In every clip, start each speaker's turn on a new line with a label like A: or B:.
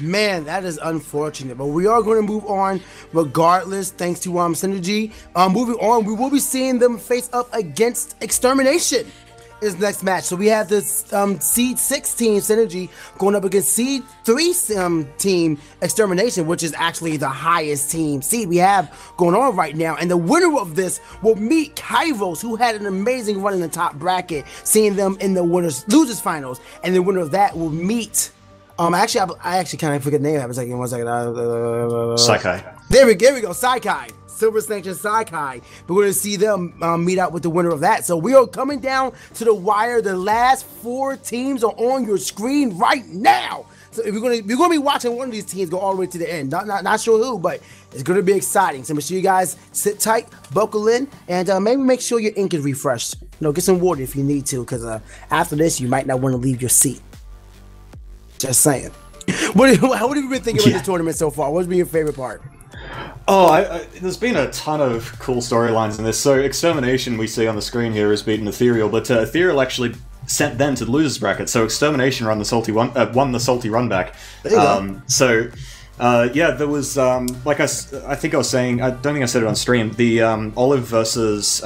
A: Man, that is unfortunate, but we are going to move on regardless, thanks to Synergy. Moving on, we will be seeing them face up against Extermination is next match. So we have this Seed 6 team Synergy going up against Seed 3 team Extermination, which is actually the highest team seed we have going on right now. And the winner of this will meet Kairos, who had an amazing run in the top bracket, seeing them in the losers finals. And the winner of that will meet actually, I actually kind of forget the name. One second.
B: Saikai.
A: There we go. Saikai. Silver Sanction Saikai. We're going to see them meet out with the winner of that. So we are coming down to the wire. The last 4 teams are on your screen right now. So if you're going to be watching one of these teams go all the way to the end. Not sure who, but it's going to be exciting. So make sure you guys sit tight, buckle in, and maybe make sure your ink is refreshed. Get some water if you need to, because after this, you might not want to leave your seat. Just saying. What have you been thinking about this tournament so far? What's been your favorite part?
B: Oh, there's been a ton of cool storylines in this. So Extermination, we see on the screen here, has beaten Ethereal, but Ethereal actually sent them to the losers bracket. So Extermination won the salty run back.
A: There you go.
B: Yeah, there was like I think I was saying. I don't think I said it on stream. The Olive versus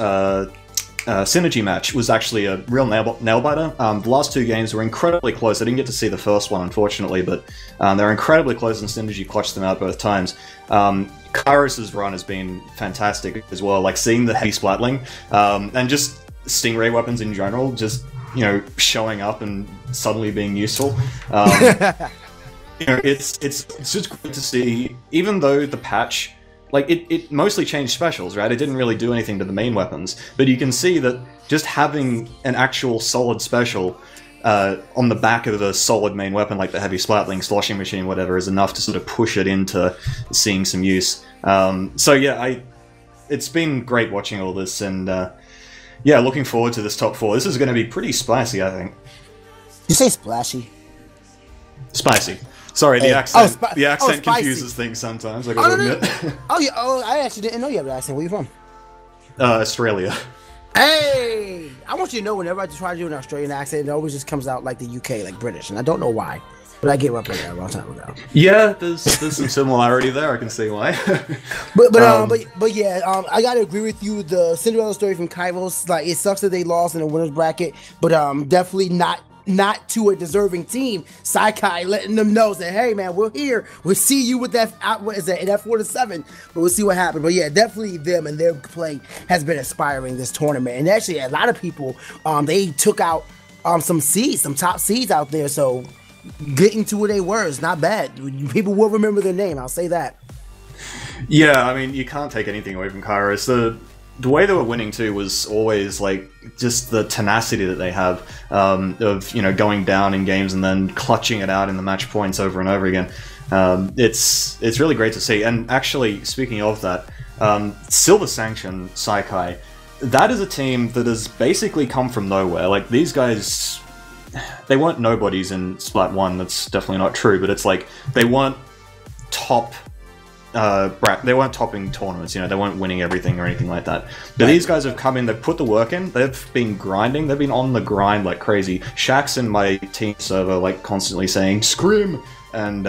B: Synergy match was actually a real nail-biter. The last 2 games were incredibly close. I didn't get to see the first one, unfortunately, but they're incredibly close, and Synergy clutched them out both times. Kairos' run has been fantastic as well, like seeing the heavy splatling, and just Stingray weapons in general, just, showing up and suddenly being useful. It's just great to see, even though the patch, like, it mostly changed specials, right? It didn't really do anything to the main weapons, but you can see that just having an actual solid special on the back of a solid main weapon like the heavy splatling, sloshing machine, whatever, is enough to sort of push it into seeing some use. So yeah, it's been great watching all this, and yeah, looking forward to this top 4. This is going to be pretty spicy, I think.
A: You say splashy?
B: Spicy. Sorry, the accent confuses things sometimes, I gotta admit.
A: I actually didn't know you have an accent. Where you from?
B: Australia.
A: Hey! I want you to know, whenever I try to do an Australian accent, it always just comes out like the UK, like British, and I don't know why. But I gave up on that a long time ago.
B: Yeah, there's some similarity there, I can see why.
A: but yeah, I gotta agree with you. The Cinderella story from Kairos, like, it sucks that they lost in the winners bracket, but definitely not to a deserving team. Saikai letting them know that, hey man, we're here. We'll see you with that, what is that, in that 4-7, but we'll see what happens. But yeah, definitely them and their play has been inspiring this tournament. And actually, a lot of people, they took out some top seeds out there, so getting to where they were is not bad. People will remember their name, I'll say that.
B: Yeah, I mean, you can't take anything away from Kairos. The way they were winning too was always like just the tenacity that they have of going down in games and then clutching it out in the match points over and over again. It's really great to see. And actually, speaking of that, Silver Sanction Saikai, that is a team that has basically come from nowhere. Like, these guys, they weren't nobodies in Splat 1. That's definitely not true. But it's like they weren't top. They weren't topping tournaments, they weren't winning everything or anything like that. But these guys have come in, they've put the work in, they've been grinding, they've been on the grind like crazy. Shaq's in my team server, like, constantly saying, "Scrim!" And,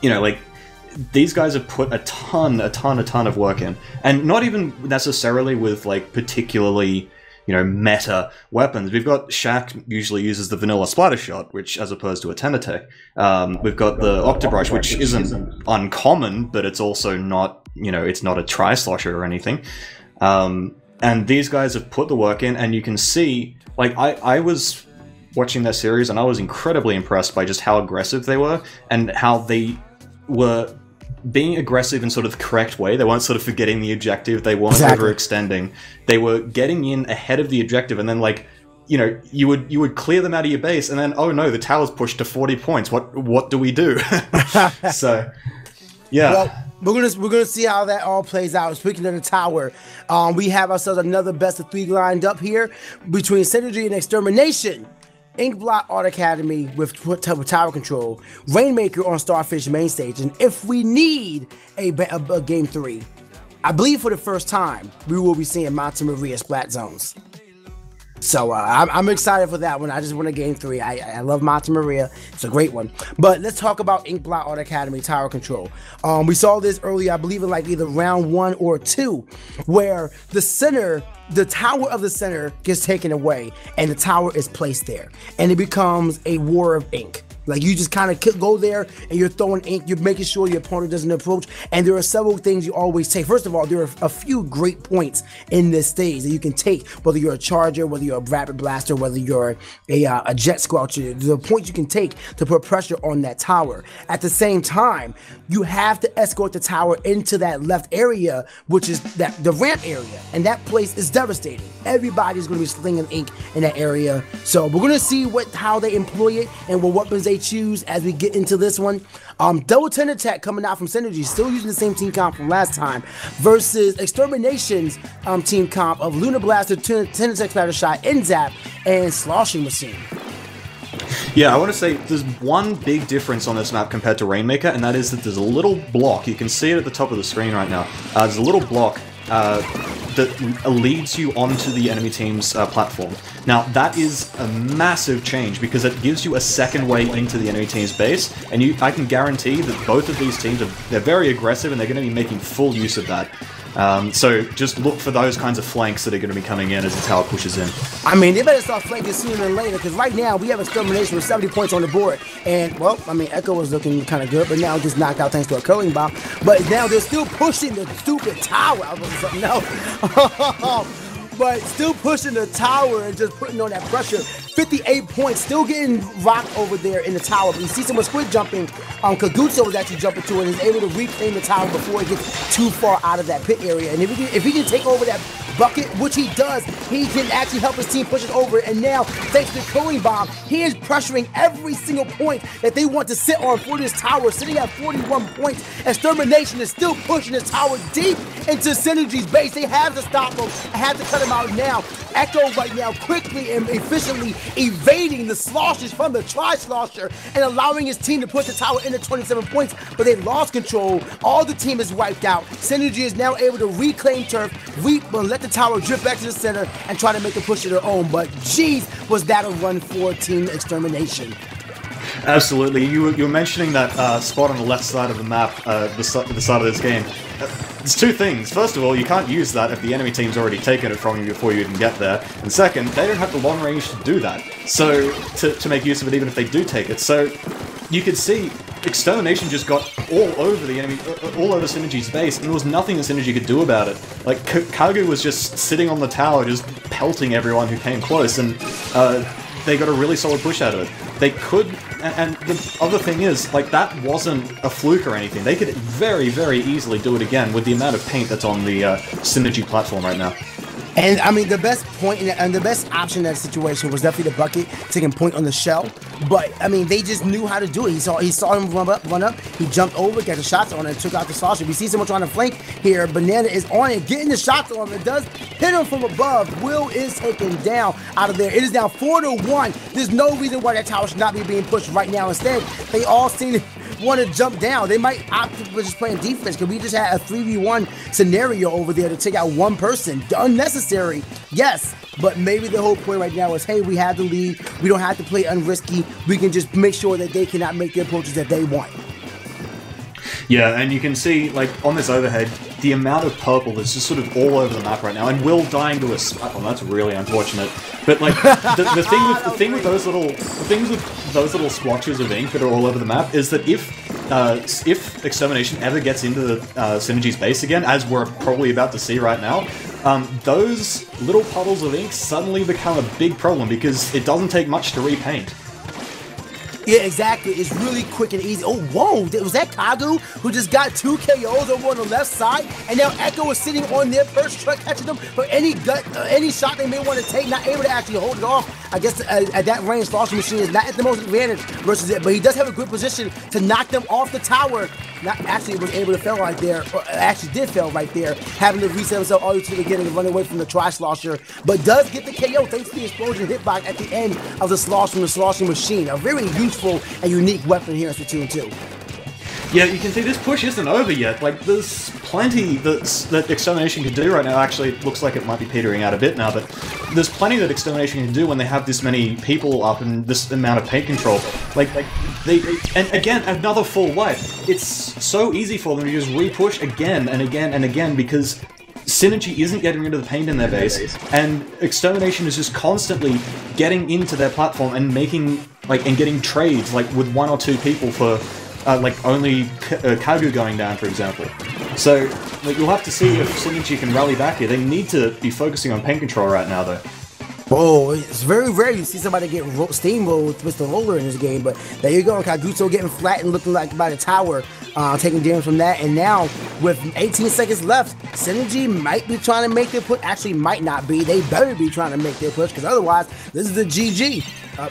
B: like, these guys have put a ton of work in. And not even necessarily with, like, particularly, meta weapons. We've got Shaq usually uses the vanilla splatter shot, which, as opposed to a Tenatech. We've got the Octobrush, which isn't uncommon, but it's also not, it's not a tri-slosher or anything. And these guys have put the work in, and you can see, like, I was watching their series, and I was incredibly impressed by just how aggressive they were, and how they were being aggressive in sort of the correct way. They weren't sort of forgetting the objective, they weren't overextending. They were getting in ahead of the objective, and then, like, you would clear them out of your base, and then, oh no, the tower's pushed to 40 points. What do we do? So, yeah.
A: Well, we're gonna see how that all plays out. Speaking of the tower, we have ourselves another best of 3 lined up here between Synergy and Extermination. Inkblot Art Academy with tower control, Rainmaker on Starfish main stage, and if we need a game 3, I believe for the first time, we will be seeing Monte Maria Splat Zones. So I'm excited for that one. I just won a game 3. I love Monte Maria. It's a great one. But let's talk about Inkblot Art Academy Tower Control. We saw this earlier, I believe in like either round 1 or 2, where the tower of the center gets taken away and the tower is placed there. And it becomes a war of ink. Like you just kind of go there and you're throwing ink, you're making sure your opponent doesn't approach. And there are several things you always take. First of all, there are a few great points in this stage that you can take, whether you're a charger, whether you're a rapid blaster, whether you're a jet squelcher. There are points you can take to put pressure on that tower. At the same time, you have to escort the tower into that left area, which is the ramp area. And that place is devastating. Everybody's going to be slinging ink in that area. So we're going to see how they employ it and what weapons they choose as we get into this one. Double 10 attack coming out from Synergy, still using the same team comp from last time, versus Extermination's team comp of Lunar Blaster, 10 attack Splatter Shot, N-Zap, and Sloshing Machine.
B: Yeah, I want to say there's one big difference on this map compared to Rainmaker, and that is that there's a little block. You can see it at the top of the screen right now. There's a little block that leads you onto the enemy team's platform. Now, that is a massive change because it gives you a second way into the enemy team's base, and I can guarantee that both of these teams they're very aggressive and they're going to be making full use of that. So just look for those kinds of flanks that are going to be coming in as the tower pushes in.
A: I mean, they better start flanking sooner than later, because right now we have Extermination with 70 points on the board. And, well, I mean, Echo was looking kind of good, but now just knocked out thanks to a curling bomb. But now they're still pushing the stupid tower. I was something else. But still pushing the tower and just putting on that pressure. 58 points, still getting rocked over there in the tower. But you see someone squid jumping. Kagutsu was actually jumping to it and is able to reclaim the tower before it gets too far out of that pit area. And if he can take over that bucket, which he does, he can actually help his team push it over. And now, thanks to the curling bomb, he is pressuring every single point that they want to sit on for this tower, sitting at 41 points. Extermination is still pushing this tower deep into Synergy's base. They have to stop him. I have to cut him out now. Echo right now quickly and efficiently evading the sloshes from the tri-slosher and allowing his team to put the tower into 27 points, but they lost control. All the team is wiped out. Synergy is now able to reclaim turf, let the tower drift back to the center and try to make a push of their own. But geez, was that a run for Team Extermination.
B: Absolutely. You were mentioning that spot on the left side of the map, the start of this game. There's two things. First of all, you can't use that if the enemy team's already taken it from you before you even get there. And second, they don't have the long range to do that. So, to make use of it even if they do take it. So, you could see Extermination just got all over the enemy, all over Synergy's base, and there was nothing that Synergy could do about it. Like, Kagu was just sitting on the tower, just pelting everyone who came close, and they got a really solid push out of it. They could, and the other thing is, like, that wasn't a fluke or anything. They could very, very easily do it again with the amount of paint that's on the Synergy platform right now.
A: And I mean, the best point and the best option in that situation was definitely the bucket taking point on the shell. But I mean, they just knew how to do it. He saw him run up. He jumped over, got the shots on it, and took out the slosher. We see someone trying to flank here. Banana is on it, getting the shots on him. It does hit him from above. Will is taken down out of there. It is now 4-1. There's no reason why that tower should not be being pushed right now. Instead, they all seem to want to jump down. They might opt for just playing defense, because we just had a 3v1 scenario over there to take out one person. Unnecessary, yes, but maybe the whole point right now is, hey, we have the lead. We don't have to play unrisky. We can just make sure that they cannot make the approaches that they want.
B: Yeah, and you can see, like, on this overhead, the amount of purple that's just sort of all over the map right now, and Will dying to a splat bomb. That's really unfortunate. But like, the thing with those little splotches of ink that are all over the map is that if Extermination ever gets into the Synergy's base again, as we're probably about to see right now, those little puddles of ink suddenly become a big problem because it doesn't take much to repaint.
A: Yeah, exactly. It's really quick and easy. Oh, whoa. Was that Kagu who just got 2 KOs over on the left side? And now Echo is sitting on their first truck, catching them for any shot they may want to take, not able to actually hold it off. I guess at that range, Sloshing Machine is not at the most advantage versus it, but he does have a good position to knock them off the tower. Not actually was able to fail right there, or actually did fail right there, having to reset himself all the way to the beginning and run away from the tri-slosher, but does get the KO thanks to the explosion hitbox at the end of the slosh from the Sloshing Machine. A very useful and unique weapon here in Splatoon 2.
B: Yeah, you can see this push isn't over yet. Like, there's plenty that Extermination can do right now. Actually, it looks like it might be petering out a bit now, but there's plenty that Extermination can do when they have this many people up and this amount of paint control. And again, another full wipe. It's so easy for them to just re-push again and again and again because Synergy isn't getting rid of the paint in their base, and Extermination is just constantly getting into their platform and making, and getting trades, with 1 or 2 people for, only Kagu going down, for example. So, you'll have to see if Synergy can rally back here. They need to be focusing on paint control right now, though.
A: Oh, it's very rare you see somebody get steamrolled with Mr. Roller in this game, but there you go. Kaguto getting flattened, looking like by the tower, taking damage from that. And now, with 18 seconds left, Synergy might be trying to make their push. Actually, might not be. They better be trying to make their push, because otherwise, this is the GG.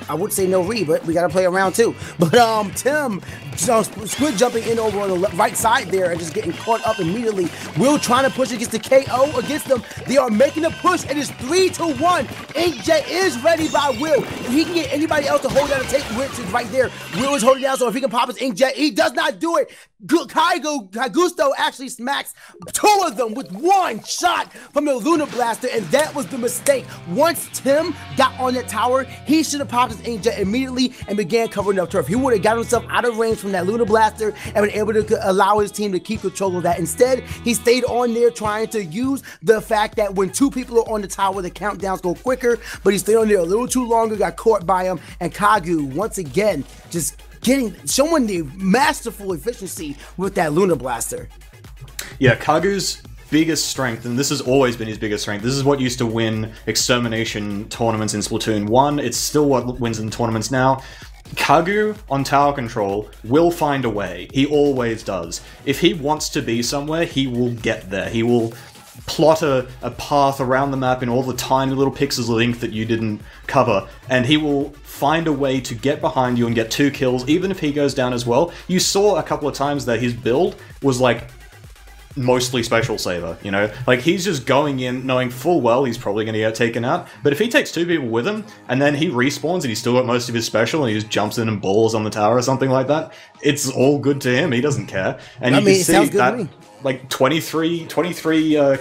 A: I would say no re, but we got to play around too. But Tim, Squid jumping in over on the right side there and just getting caught up immediately. Will trying to push against the KO against them. They are making a push. It is 3-1. InkJet is ready by Will. If he can get anybody else to hold down and take Rich is right there. Will is holding down, so if he can pop his InkJet, he does not do it. Kagusto actually smacks 2 of them with 1 shot from the Luna Blaster, and that was the mistake. Once Tim got on that tower, he should have popped his InkJet immediately and began covering up turf. He would have got himself out of range from that Luna Blaster and been able to allow his team to keep control of that. Instead, he stayed on there trying to use the fact that when 2 people are on the tower, the countdowns go quicker, but he stayed on there a little too longer, got caught by him, and Kagu, once again, just showing the masterful efficiency with that Luna Blaster.
B: Yeah, Kagu's biggest strength, and this has always been his biggest strength, this is what used to win Extermination tournaments in Splatoon 1, it's still what wins in tournaments now. Kagu, on tower control, will find a way. He always does. If he wants to be somewhere, he will get there. He will plot a path around the map in all the tiny little pixels of ink that you didn't cover, and he will find a way to get behind you and get 2 kills, even if he goes down as well. You saw a couple of times that his build was mostly special saver, you know? He's just going in knowing full well he's probably going to get taken out, but if he takes 2 people with him, and then he respawns and he's still got most of his special, and he just jumps in and balls on the tower or something like that, it's all good to him, he doesn't care. And you can see that, 23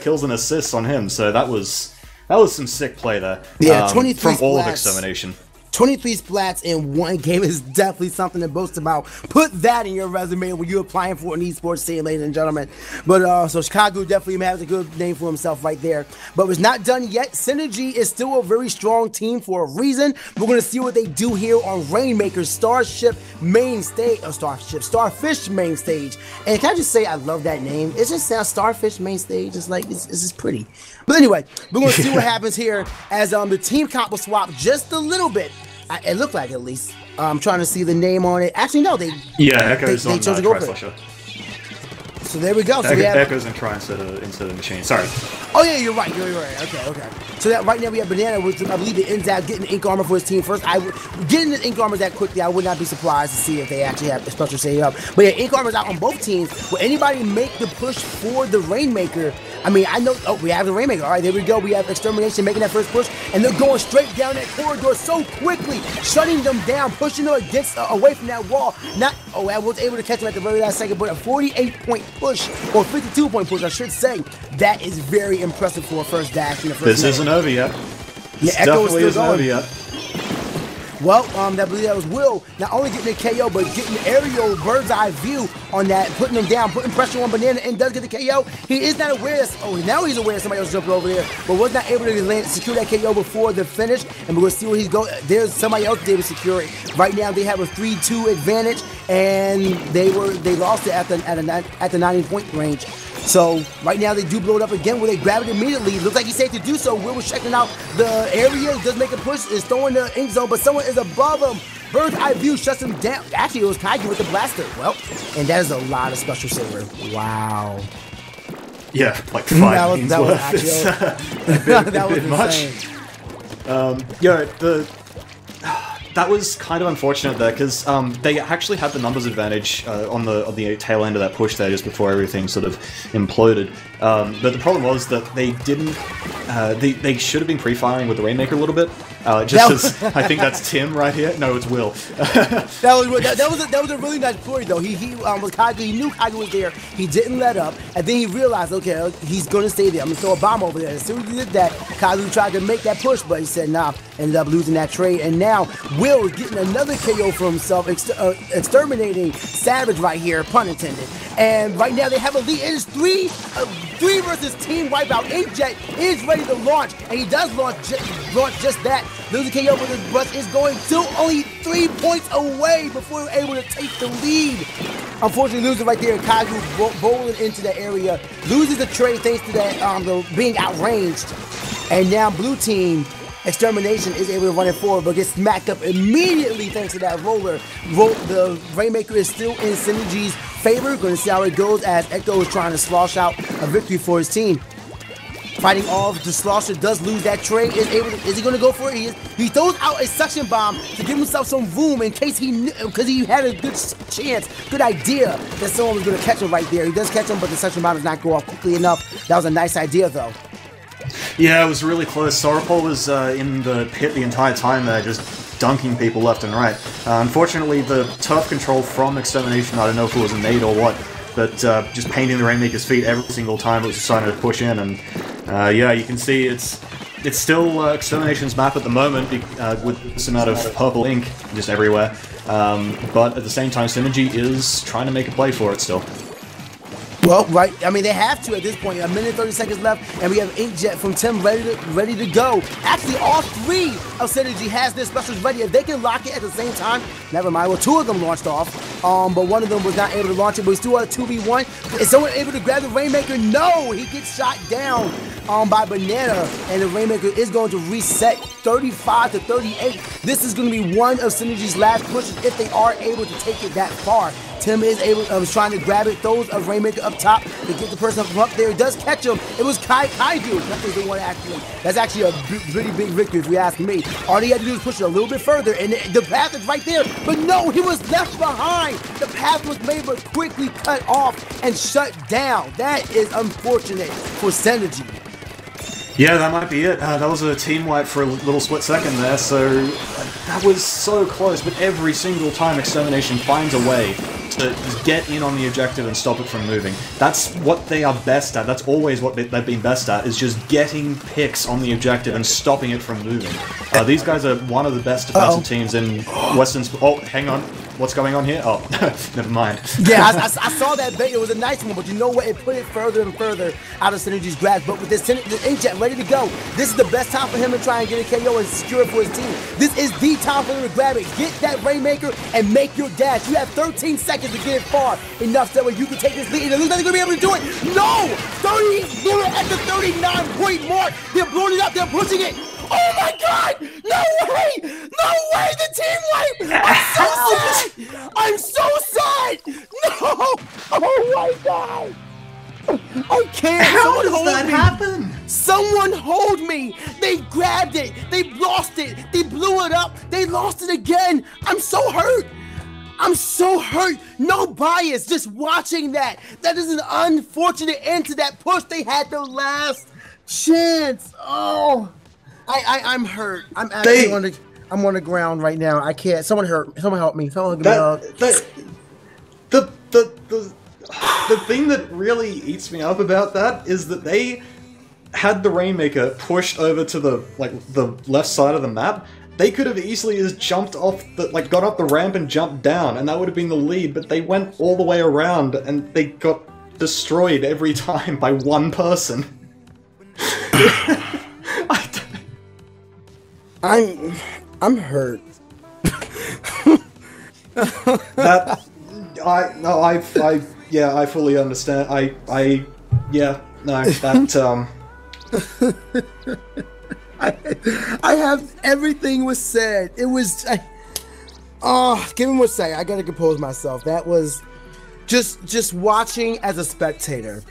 B: kills and assists on him, so that was some sick play there.
A: Yeah, 23
B: from all of
A: splats.
B: Extermination.
A: 23 splats in 1 game is definitely something to boast about. Put that in your resume when you're applying for an esports team, ladies and gentlemen. But so Chicago definitely has a good name for himself right there. But it's not done yet. Synergy is still a very strong team for a reason. We're going to see what they do here on Rainmaker's Starfish main stage. And can I just say I love that name? It just sounds Starfish main stage. It's just pretty. But anyway, we're going to see what happens here as the team comp will swap just a little bit. It looked like, at least. I'm trying to see the name on it. Actually, no,
B: Echo's
A: they chose to go for it. So there we go. So we have
B: Echoes and Try instead of Machine. Sorry.
A: Oh yeah, you're right. Okay. So that right now we have Banana, which I believe it ends out getting the ink armor for his team first. Getting the ink armor that quickly, I would not be surprised to see if they actually have a special save up. But yeah, ink armor's out on both teams. Will anybody make the push for the Rainmaker? I mean, I know. Oh, we have the Rainmaker. All right, there we go. We have Extermination making that first push, and they're going straight down that corridor so quickly, shutting them down, pushing them away from that wall. I was able to catch them at the very last second, but a 48-point push, or 52-point push, I should say. That is very impressive for a first dash in the first
B: This isn't over yet.
A: Yeah, Echo is still going. Well, I believe that was Will not only getting the KO, but getting the aerial bird's eye view on that, putting him down, putting pressure on Banana, and does get the KO. He is not aware now he's aware somebody else jumped over there, but was not able to secure that KO before the finish, and we're going to see where he's going. There's somebody else able to secure it. Right now they have a 3-2 advantage, and they lost it at the 90-point range. So right now they do blow it up again where they grab it immediately. Looks like he's safe to do so. Will was checking out the area. He does make a push. Is throwing the ink zone, but someone is above him. Bird's eye view shuts him down. Actually, it was Kaiju with the blaster. Well, and that is a lot of special saver. Wow.
B: Yeah, like 5 games worth. It's a bit much. That was kind of unfortunate there, because they actually had the numbers advantage on the tail end of that push there just before everything sort of imploded. But the problem was that they didn't. They should have been pre-firing with the Rainmaker a little bit, I think that's Tim right here. No, it's Will.
A: that was a really nice play though. He knew Kage was there. He didn't let up, and then he realized, okay, he's gonna stay there. I'm gonna throw a bomb over there. As soon as he did that, Kage tried to make that push, but he said nah. Ended up losing that trade, and now Will is getting another KO for himself, exterminating Savage right here, pun intended. And right now they have a lead. It is three versus team wipeout. Inkjet is ready to launch, and he does launch just that. Losing KO with his bus is going still only 3 points away before we're able to take the lead. Unfortunately, losing right there, Kage bowling into the area, loses the trade thanks to that being outranged, and now blue team Extermination is able to run it forward, but gets smacked up immediately thanks to that roller. The Rainmaker is still in Synergy's favor. Going to see how it goes as Ecto is trying to slosh out a victory for his team. Fighting off, the Slosher does lose that trade. Is he going to go for it? He throws out a suction bomb to give himself some room in case because he had a good chance, good idea that someone was going to catch him right there. He does catch him, but the suction bomb does not go off quickly enough. That was a nice idea, though.
B: Yeah, it was really close. Sauropol was in the pit the entire time there, just dunking people left and right. Unfortunately, the turf control from Extermination, I don't know if it was a nade or what, but just painting the Rainmaker's feet every single time it was trying to push in, and yeah, you can see it's still Extermination's map at the moment with this amount of purple ink just everywhere, but at the same time Synergy is trying to make a play for it still.
A: Well, right, I mean, they have to at this point. 1 minute 30 seconds left, and we have Inkjet from Tim ready to go. Actually, all three of Synergy has their specials ready. If they can lock it at the same time, never mind. Well, 2 of them launched off, but 1 of them was not able to launch it, but we still had a 2v1. Is someone able to grab the Rainmaker? No! He gets shot down by Banana, and the Rainmaker is going to reset 35 to 38. This is going to be one of Synergy's last pushes if they are able to take it that far. Tim is trying to grab it, throws a Rainmaker up top to get the person from up there. He does catch him. It was Kaiju. That was the one actually. That's actually a pretty big victory if you ask me. All he had to do was push it a little bit further, and the path is right there. But no, he was left behind. The path was made but quickly cut off and shut down. That is unfortunate for Synergy.
B: Yeah, that might be it. That was a team wipe for a little split second there, so that was so close, but every single time Extermination finds a way to get in on the objective and stop it from moving. That's what they are best at. That's always what they've been best at, is just getting picks on the objective and stopping it from moving. These guys are one of the best defensive teams in Western... Oh, hang on. What's going on here? Oh, never mind.
A: Yeah, I saw that bait. It was a nice one, but you know what? It put it further and further out of Synergy's grasp. But with this Inkjet ready to go, this is the best time for him to try and get a KO and secure it for his team. This is the time for him to grab it, get that Rainmaker, and make your dash. You have 13 seconds to get it far enough so that way you can take this lead. And it looks like they're going to be able to do it. No! 30, they're at the 39-point mark. They're blowing it up. They're pushing it. Oh my God! No way! No way! The team wipe! I'm so sad! No! Oh my God! I can't!
B: How does that happen?
A: Someone hold me! They grabbed it! They lost it! They blew it up! They lost it again! I'm so hurt! I'm so hurt! No bias! Just watching that! That is an unfortunate end to that push! They had their last chance! Oh! I'm hurt. I'm actually on the ground right now. I can't. Someone hurt. Someone help me. Someone give me a hug.
B: The thing that really eats me up about that is that they had the Rainmaker pushed over to the left side of the map. They could have easily just jumped off got up the ramp and jumped down, and that would have been the lead. But they went all the way around, and they got destroyed every time by one person.
A: I'm hurt.
B: I fully understand. I
A: have everything was said. It was give him a second. I gotta compose myself. That was just watching as a spectator.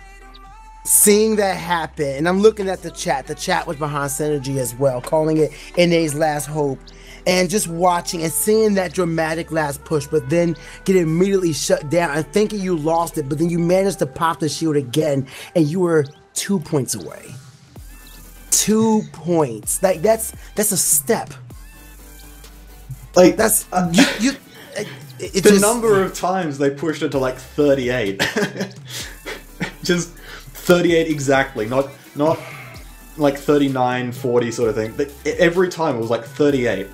A: Seeing that happen, and I'm looking at the chat. The chat was behind Synergy as well, calling it NA's last hope, and just watching and seeing that dramatic last push, but then get immediately shut down and thinking you lost it, but then you managed to pop the shield again, and you were 2 points away. 2 points. Like that's a step.
B: Like
A: that's
B: the
A: just,
B: number of times they pushed it to like 38. Just 38 exactly, not like 39, 40 sort of thing. But every time it was like 38.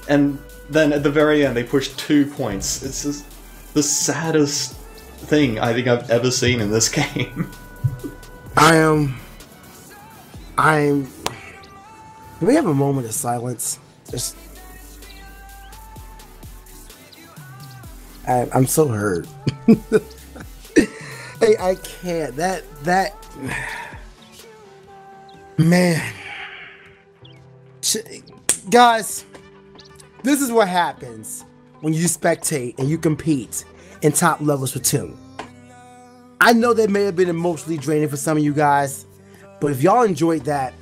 B: And then at the very end they pushed 2 points. It's just the saddest thing I think I've ever seen in this game.
A: I'm can we have a moment of silence? Just I'm so hurt. Hey, I can't. That man, guys, this is what happens when you spectate and you compete in top level Splatoon. I know that may have been emotionally draining for some of you guys, but if y'all enjoyed that,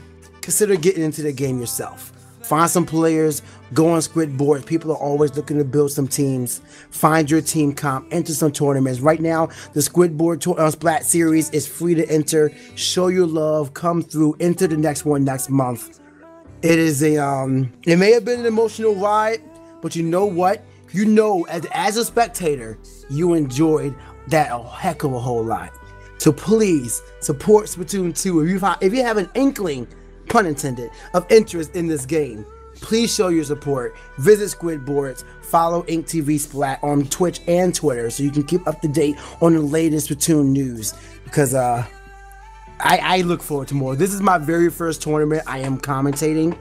A: consider getting into the game yourself. Find some players, go on Squidboards. People are always looking to build some teams. Find your team comp, enter some tournaments. Right now, the Squidboard Splat Series is free to enter. Show your love, come through, enter the next one next month. It is a it may have been an emotional ride, but you know what? You know, as a spectator, you enjoyed that a heck of a whole lot. So please support Splatoon 2. If you have an inkling, pun intended, of interest in this game, please show your support. Visit Squidboards, follow InkTV Splat on Twitch and Twitter so you can keep up to date on the latest Splatoon news, because I look forward to more. This is my very first tournament I am commentating,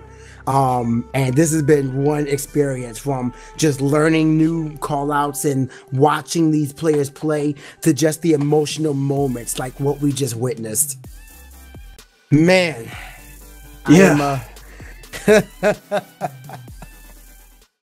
A: and this has been one experience, from just learning new callouts and watching these players play to just the emotional moments like what we just witnessed. Man.
B: Yeah.